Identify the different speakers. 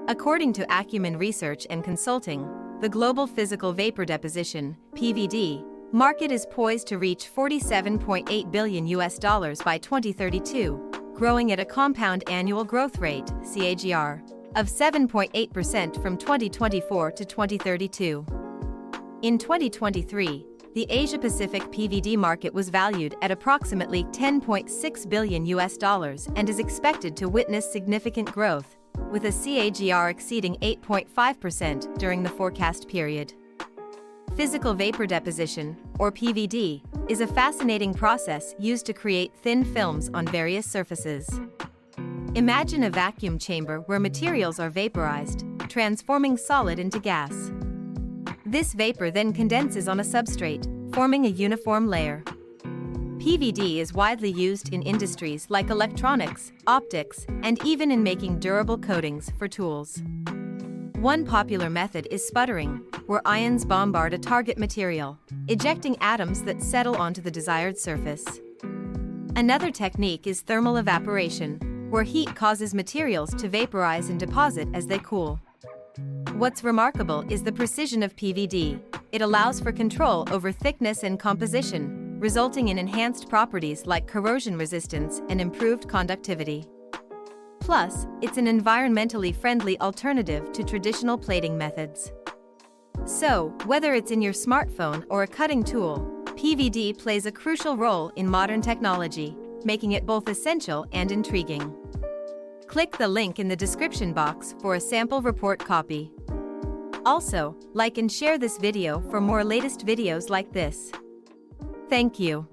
Speaker 1: According to Acumen Research and Consulting, the global physical vapor deposition (PVD) market is poised to reach $47.8 billion by 2032, growing at a compound annual growth rate (CAGR) of 7.8% from 2024 to 2032. In 2023, the Asia-Pacific PVD market was valued at approximately $10.6 billion and is expected to witness significant growth, with a CAGR exceeding 8.5% during the forecast period. Physical vapor deposition, or PVD, is a fascinating process used to create thin films on various surfaces. Imagine a vacuum chamber where materials are vaporized, transforming solid into gas. This vapor then condenses on a substrate, forming a uniform layer. PVD is widely used in industries like electronics, optics, and even in making durable coatings for tools. One popular method is sputtering, where ions bombard a target material, ejecting atoms that settle onto the desired surface. Another technique is thermal evaporation, where heat causes materials to vaporize and deposit as they cool. What's remarkable is the precision of PVD. It allows for control over thickness and composition, resulting in enhanced properties like corrosion resistance and improved conductivity. Plus, it's an environmentally friendly alternative to traditional plating methods. So, whether it's in your smartphone or a cutting tool, PVD plays a crucial role in modern technology, making it both essential and intriguing. Click the link in the description box for a sample report copy. Also, like and share this video for more latest videos like this. Thank you.